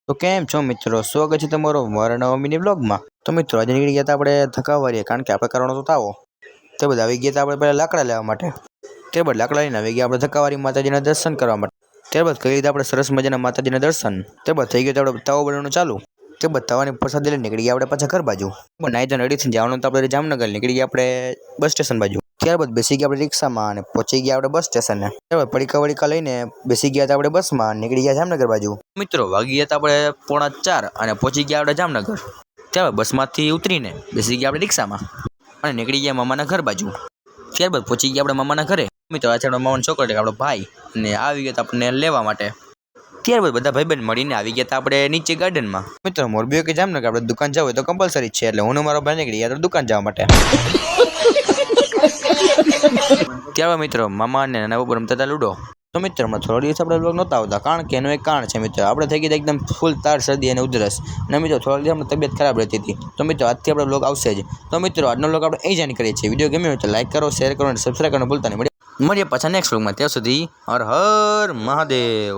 તો કેમ છો મિત્રો, સ્વાગત છે તમારો મારા નવા મિની બ્લોગમાં। તો મિત્રો આજે નીકળી ગયા હતા આપણે થકાવારીએ, કારણ કે આપણે કરવાનો તો તાવો તે બધા આવી ગયા હતા આપણે પહેલાં લાકડા લેવા માટે। ત્યારબાદ લાકડા લઈને આવી ગયા આપણે થકાવારી માતાજીના દર્શન કરવા માટે। ત્યારબાદ કરી લીધા આપણે સરસ મજાના માતાજીના દર્શન। ત્યારબાદ થઈ ગયું આપણે તાવો બનાવવાનું ચાલુ। ત્યારબાદ તવાની પ્રસાદ લઈને નીકળી ગયા આપણે પાછા ઘર બાજુ। નાઈ ધોઈને રેડી થઈને જવાનું તો આપણે જામનગર નીકળી ગયા આપણે બસ સ્ટેશન બાજુ। ત્યારબાદ બેસી ગયા આપણે રિક્ષામાં અને પહોંચી ગયા આપણે બસ સ્ટેશને। ત્યારબાદ પડીકા લઈને બેસી ગયા હતા આપણે બસમાં, નીકળી ગયા જામનગર બાજુ। મિત્રો વાગી ગયા હતા આપણે 3:45 અને પહોંચી ગયા આપણે જામનગર। ત્યારબાદ બસમાંથી ઉતરીને બેસી ગયા આપણે રિક્ષામાં અને નીકળી ગયા મામાના ઘર બાજુ। ત્યારબાદ પહોંચી ગયા આપણે મામાના ઘરે। મિત્રો આ છે આપણો મામાનો છોકરો એટલે આપણો ભાઈ, અને આવી ગયા આપણને લેવા માટે। ત્યારબાદ બધા ભાઈબંધ મળીને આવી ગયા હતા આપણે નીચે ગાર્ડનમાં। મિત્રો મોરબી કે જામનગર આપણે દુકાન જવું હોય તો કમ્પલસરી છે, એટલે હું મારો ભાઈ નીકળી ગયા તો દુકાન જવા માટે। ત્યારબાદ મિત્રો મામા અને નાના બાબુ રમતા હતા લૂડો। તો મિત્રો હમણાં થોડા દિવસ આપણે બ્લોગ નહોતા આવતા, કારણ કે એનું એક કારણ છે મિત્રો, આપણે થઈ ગયા એકદમ ફૂલ તાર શરદી અને ઉધરસ, અને મિત્રો થોડા દિવસ આપણી તબિયત ખરાબ રહેતી હતી। તો મિત્રો આજથી આપણે બ્લોગ આવશે જ। તો મિત્રો આજનો બ્લોગ આપણે અહીં જાણ કરીએ છીએ। વિડીયો ગમ્યો હોય તો લાઈક કરો, શેર કરો અને સબસ્ક્રાઈબ કરવાનું ભૂલતા નહીં। મળીએ પાછા નેક્સ્ટ બ્લોગમાં, ત્યાં સુધી હર હર મહાદેવ।